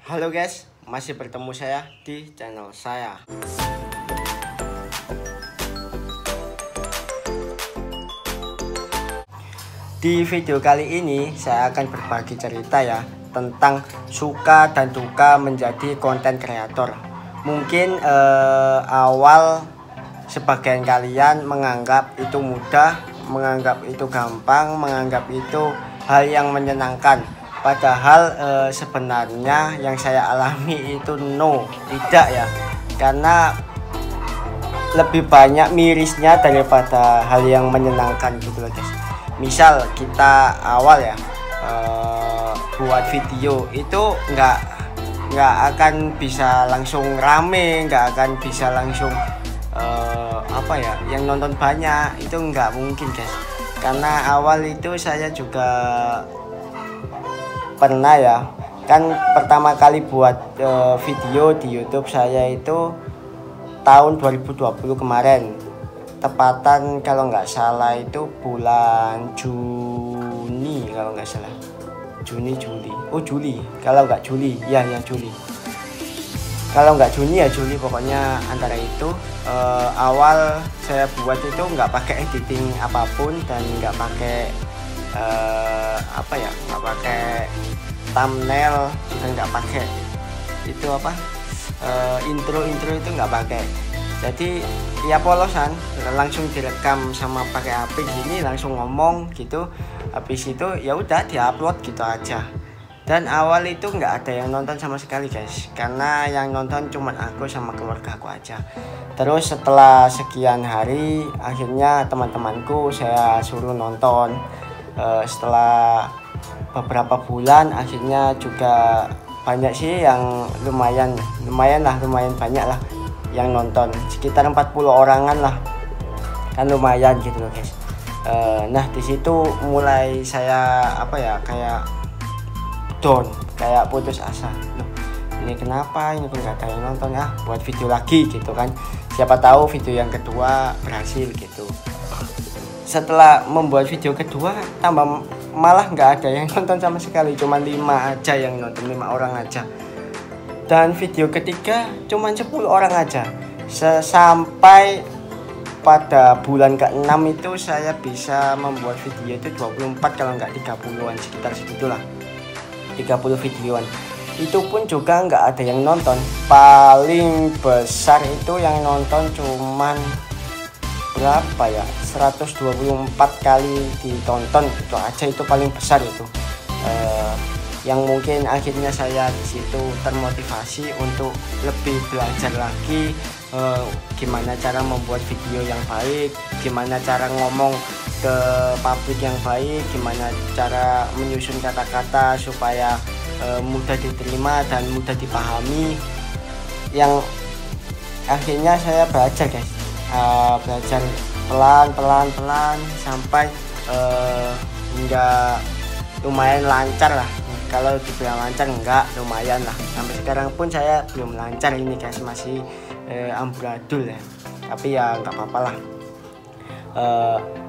Halo guys, masih bertemu saya di channel saya. Di video kali ini saya akan berbagi cerita ya tentang suka dan duka menjadi konten kreator. Mungkin awal sebagian kalian menganggap itu mudah, menganggap itu gampang, menganggap itu hal yang menyenangkan. Padahal sebenarnya yang saya alami itu tidak ya. Karena lebih banyak mirisnya daripada hal yang menyenangkan gitu loh guys. Misal kita awal ya buat video itu nggak akan bisa langsung rame, nggak akan bisa langsung yang nonton banyak, itu nggak mungkin guys. Karena awal itu saya juga pernah ya, kan pertama kali buat video di YouTube saya itu tahun 2020 kemarin, tepatan kalau nggak salah itu bulan Juni kalau nggak salah, Juli kalau nggak Juli ya Juli, kalau nggak Juni ya Juli, pokoknya antara itu. Awal saya buat itu nggak pakai editing apapun dan nggak pakai nggak pakai thumbnail, juga nggak pakai itu intro itu nggak pakai. Jadi ya polosan, langsung direkam sama pakai HP gini, langsung ngomong gitu. Habis itu ya udah diupload gitu aja. Dan awal itu nggak ada yang nonton sama sekali guys, karena yang nonton cuma aku sama keluarga aku aja. Terus setelah sekian hari, akhirnya teman-temanku saya suruh nonton. Setelah beberapa bulan, akhirnya juga banyak sih yang lumayan banyak lah yang nonton, sekitar 40 orangan lah, kan lumayan gitu loh guys. Nah di situ mulai saya kayak down, kayak putus asa. Loh, ini kenapa ini nggak ada yang nonton ya, buat video lagi gitu kan, siapa tahu video yang kedua berhasil gitu. Setelah membuat video kedua, malah nggak ada yang nonton sama sekali, cuma 5 aja yang nonton, 5 orang aja. Dan video ketiga cuma 10 orang aja. Sampai pada bulan ke-6 itu saya bisa membuat video itu 24 kalau nggak 30-an, sekitar segitulah, 30 videoan. Itu pun juga nggak ada yang nonton. Paling besar itu yang nonton cuman berapa ya, 124 kali ditonton, itu aja, itu paling besar itu. Yang mungkin akhirnya saya di situ termotivasi untuk lebih belajar lagi gimana cara membuat video yang baik, gimana cara ngomong ke publik yang baik, gimana cara menyusun kata-kata supaya mudah diterima dan mudah dipahami. Yang akhirnya saya belajar guys, belajar pelan sampai hingga lumayan lancar lah. Kalau dibilang lancar enggak, lumayan lah. Sampai sekarang pun saya belum lancar ini guys, masih amburadul ya. Tapi ya nggak apa-apa lah.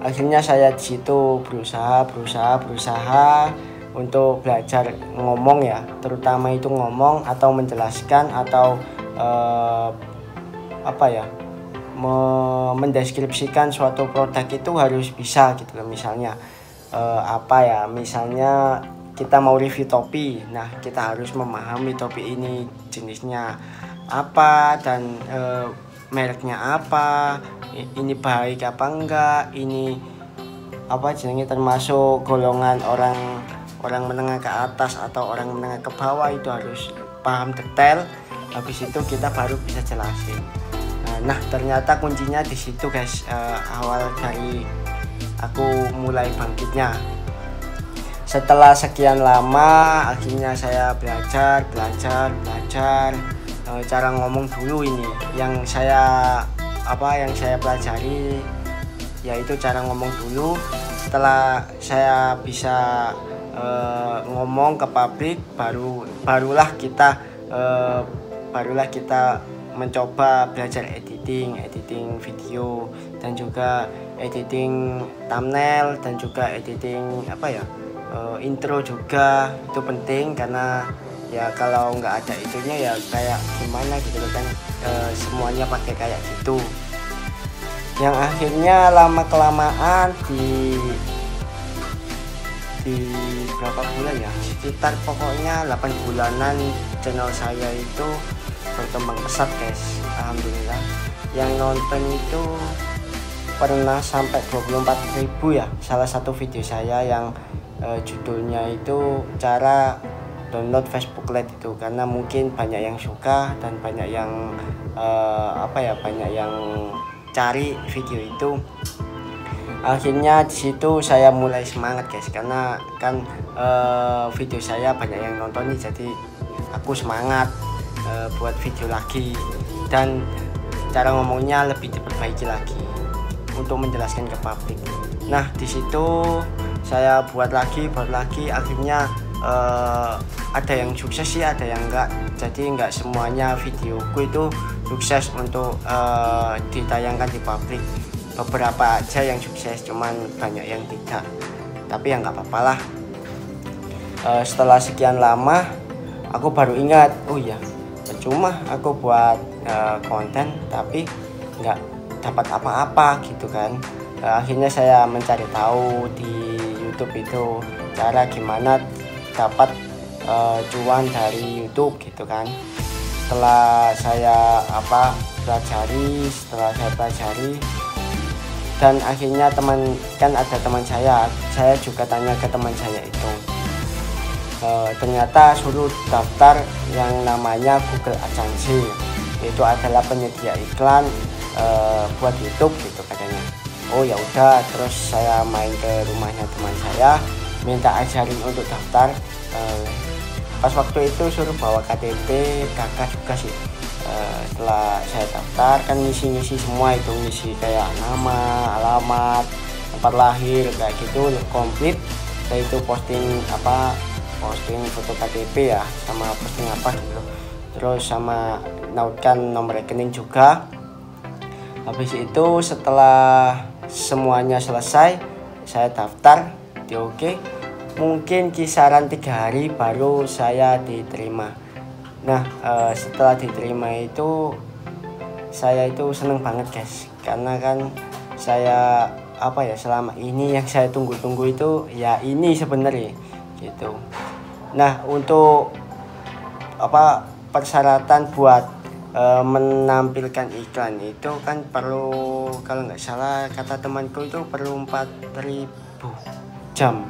Akhirnya saya di situ berusaha untuk belajar ngomong ya, terutama itu ngomong atau menjelaskan atau mendeskripsikan suatu produk itu harus bisa gitu loh. Misalnya misalnya kita mau review topi, nah kita harus memahami topi ini jenisnya apa dan mereknya apa, ini baik apa enggak, ini jenisnya termasuk golongan orang menengah ke atas atau orang menengah ke bawah, itu harus paham detail. Habis itu kita baru bisa jelasin. Nah ternyata kuncinya di situ guys, awal dari aku mulai bangkitnya. Setelah sekian lama, akhirnya saya belajar cara ngomong dulu. Ini yang saya pelajari, yaitu cara ngomong dulu. Setelah saya bisa ngomong ke publik, barulah kita mencoba belajar editing video, dan juga editing thumbnail, dan juga editing intro juga. Itu penting karena Ya kalau nggak ada itunya ya kayak gimana gitu kan, semuanya pakai kayak gitu. Yang akhirnya lama kelamaan di berapa bulan ya, sekitar pokoknya 8 bulanan channel saya itu berkembang pesat guys, alhamdulillah. Yang nonton itu pernah sampai 24.000 ya, salah satu video saya yang judulnya itu cara download Facebook Lite itu, karena mungkin banyak yang suka dan banyak yang banyak yang cari video itu. Akhirnya di situ saya mulai semangat guys, karena kan video saya banyak yang nonton nih, jadi aku semangat buat video lagi dan cara ngomongnya lebih diperbaiki lagi untuk menjelaskan ke publik. Nah di situ saya buat lagi, akhirnya ada yang sukses sih, ada yang enggak. Jadi enggak semuanya videoku itu sukses untuk ditayangkan di publik. Beberapa aja yang sukses, cuman banyak yang tidak. Tapi ya nggak apa-apa lah. Setelah sekian lama, aku baru ingat, oh iya, percuma aku buat konten tapi nggak dapat apa-apa gitu kan. Akhirnya saya mencari tahu di YouTube itu cara gimana dapat cuan dari YouTube gitu kan. Setelah saya pelajari dan akhirnya ada teman saya juga tanya ke teman saya itu, ternyata suruh daftar yang namanya Google AdSense, itu adalah penyedia iklan buat YouTube gitu katanya. Oh ya udah, terus saya main ke rumahnya teman saya, minta ajarin untuk daftar. Pas waktu itu suruh bawa KTP, kakak juga sih. Setelah saya daftar kan ngisi semua itu, ngisi kayak nama, alamat, tempat lahir kayak gitu komplit. Saya itu posting foto KTP ya, sama posting gitu, terus sama nautkan nomor rekening juga. Habis itu setelah semuanya selesai, saya daftar di OK. Mungkin kisaran 3 hari baru saya diterima. Nah setelah diterima itu saya itu seneng banget guys, karena kan saya selama ini yang saya tunggu-tunggu itu ya ini sebenarnya gitu. Nah untuk persyaratan buat menampilkan iklan itu kan perlu, kalau nggak salah kata temanku itu perlu 4.000 jam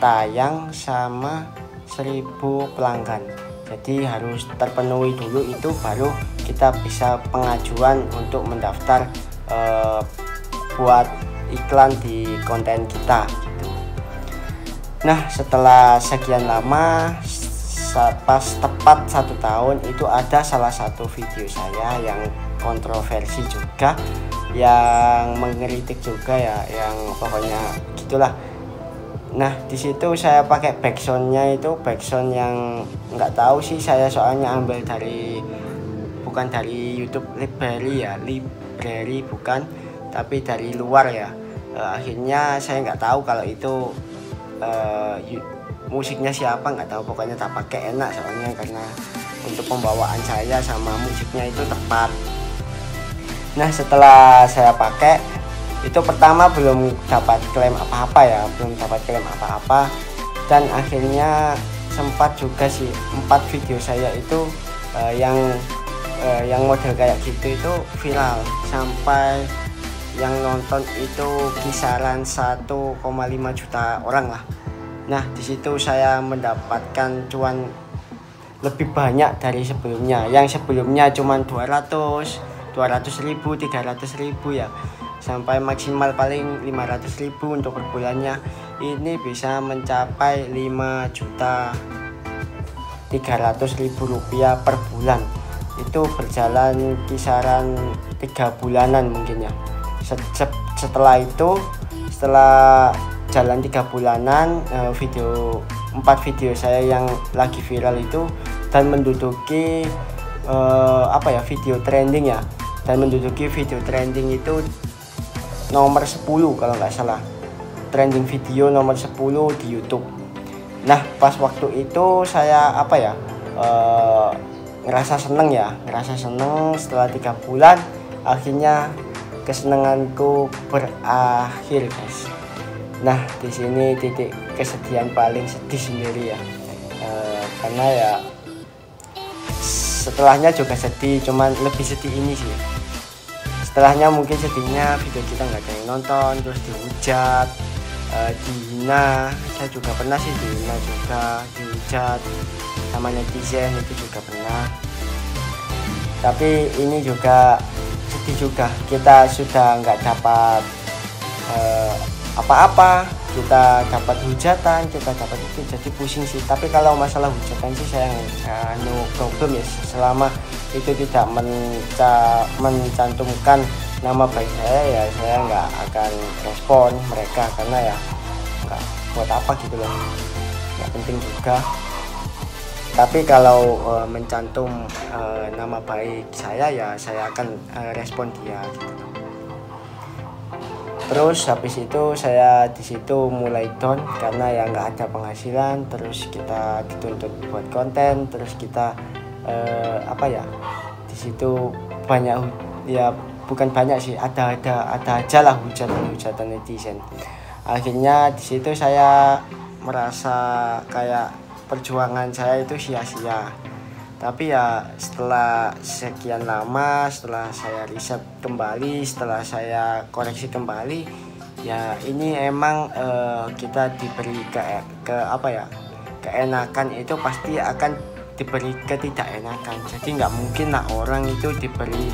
tayang sama 1.000 pelanggan. Jadi harus terpenuhi dulu itu, baru kita bisa pengajuan untuk mendaftar buat iklan di konten kita gitu. Nah setelah sekian lama, pas tepat 1 tahun itu ada salah satu video saya yang kontroversi juga, yang mengkritik juga ya, yang pokoknya gitulah. Nah di situ saya pakai backsoundnya itu backsound yang nggak tahu sih, saya soalnya ambil bukan dari YouTube library bukan, tapi dari luar ya. Akhirnya saya nggak tahu kalau itu musiknya siapa, nggak tahu, pokoknya tak pakai enak soalnya, karena untuk pembawaan saya sama musiknya itu tepat. Nah setelah saya pakai itu, pertama belum dapat klaim apa-apa, dan akhirnya sempat juga sih 4 video saya itu yang model kayak gitu itu viral, sampai yang nonton itu kisaran 1,5 juta orang lah. Nah di situ saya mendapatkan cuan lebih banyak dari sebelumnya. Yang sebelumnya cuma 200.000, 300.000 ya, sampai maksimal paling 500.000 untuk per bulannya. Ini bisa mencapai 5.300.000 rupiah per bulan. Itu berjalan kisaran 3 bulanan mungkin ya. Setelah jalan 3 bulanan, 4 video saya yang lagi viral itu dan menduduki video trending ya, dan menduduki video trending itu nomor 10 kalau nggak salah, trending video nomor 10 di YouTube. Nah pas waktu itu saya ngerasa seneng setelah 3 bulan. Akhirnya kesenanganku berakhir, guys. Nah, di sini titik kesedihan paling sedih sendiri ya, karena ya setelahnya juga sedih, cuman lebih sedih ini sih. Setelahnya mungkin sedihnya video kita nggak ada yang nonton, terus dihujat, dihina. Saya juga pernah sih dihina juga, dihujat sama netizen, itu juga pernah. Tapi ini juga sedih juga, kita sudah nggak dapat apa-apa, kita dapat hujatan, kita dapat itu, jadi pusing sih. Tapi kalau masalah hujatan sih saya no problem ya, selama itu tidak mencantumkan nama baik saya, ya saya nggak akan respon mereka, karena ya nggak buat apa gitu loh, nggak penting juga. Tapi kalau mencantum nama baik saya, ya saya akan respon dia gitu. Terus habis itu saya di situ mulai down karena ya nggak ada penghasilan, terus kita dituntut buat konten, terus kita di situ banyak, ya bukan banyak sih, ada aja lah hujatan netizen. Akhirnya di situ saya merasa kayak perjuangan saya itu sia-sia. Tapi ya setelah sekian lama, setelah saya riset kembali, setelah saya koreksi kembali, ya ini emang kita diberi keenakan itu pasti akan diberi ketidakenakan. Jadi nggak mungkin lah orang itu diberi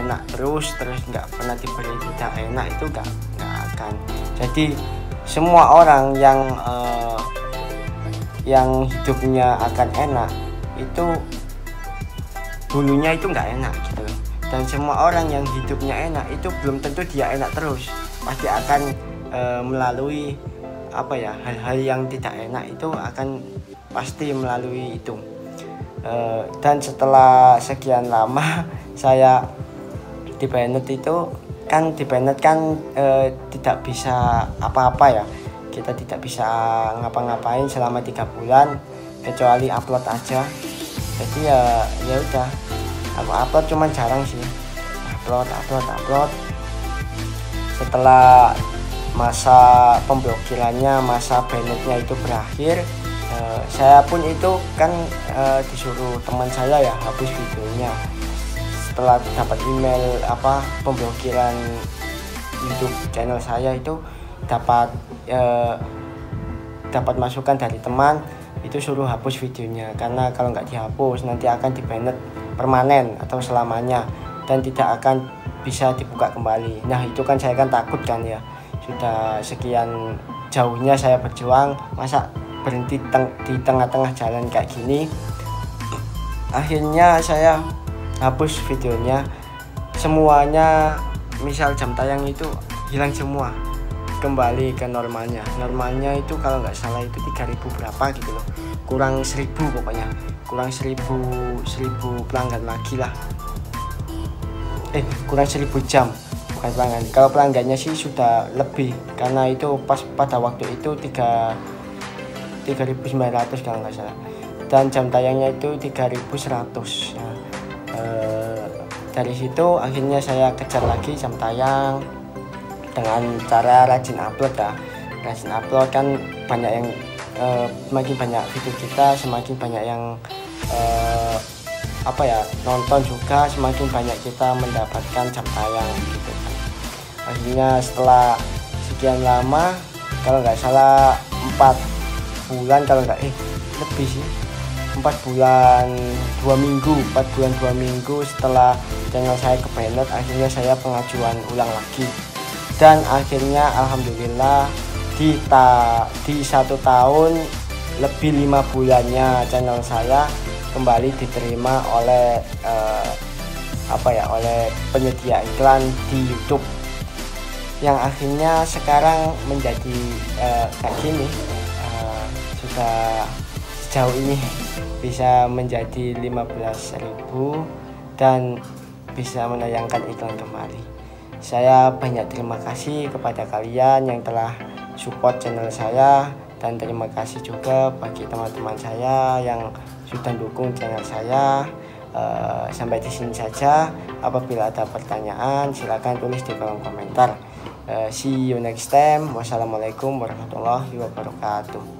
enak terus nggak pernah diberi tidak enak, itu nggak akan. Jadi semua orang yang hidupnya akan enak itu dulunya itu nggak enak gitu loh. Dan semua orang yang hidupnya enak itu belum tentu dia enak terus, pasti akan melalui hal-hal yang tidak enak, itu akan pasti melalui itu. Dan setelah sekian lama saya di Banned itu kan, di Banned kan tidak bisa apa-apa ya, kita tidak bisa ngapa-ngapain selama 3 bulan kecuali upload aja. Jadi ya udah, aku upload cuman jarang sih, upload. Setelah masa pemblokirannya, masa Bannednya itu berakhir, saya pun itu kan disuruh teman saya ya hapus videonya. Setelah dapat email pemblokiran YouTube channel saya, itu dapat masukan dari teman, itu suruh hapus videonya, karena kalau nggak dihapus nanti akan di-banned permanen atau selamanya dan tidak akan bisa dibuka kembali. Nah itu kan saya kan takut kan ya, sudah sekian jauhnya saya berjuang, masa berhenti di tengah-tengah jalan kayak gini. Akhirnya saya hapus videonya semuanya, misal jam tayang itu hilang semua, kembali ke normalnya itu kalau nggak salah itu 3.000 berapa gitu loh, kurang 1.000 pokoknya, kurang 1.000 pelanggan lagi lah, kurang 1.000 jam, bukan pelanggan. Kalau pelanggannya sih sudah lebih, karena itu pas pada waktu itu 3.900 kalau nggak salah, dan jam tayangnya itu 3.100. Nah, dari situ akhirnya saya kejar lagi jam tayang dengan cara rajin upload ya. Rajin upload kan banyak yang semakin banyak video kita, semakin banyak yang nonton juga, semakin banyak kita mendapatkan jam tayang gitu kan. Akhirnya setelah sekian lama, kalau nggak salah 4 bulan, kalau nggak lebih sih, 4 bulan 2 minggu setelah channel saya ke Banned, akhirnya saya pengajuan ulang lagi. Dan akhirnya alhamdulillah di 1 tahun lebih 5 bulannya channel saya kembali diterima oleh oleh penyedia iklan di YouTube, yang akhirnya sekarang menjadi kayak gini, sudah sejauh ini bisa menjadi 15.000 dan bisa menayangkan iklan kembali. Saya banyak terima kasih kepada kalian yang telah support channel saya, dan terima kasih juga bagi teman-teman saya yang sudah dukung channel saya. Sampai di sini saja. Apabila ada pertanyaan silakan tulis di kolom komentar. See you next time. Wassalamualaikum warahmatullahi wabarakatuh.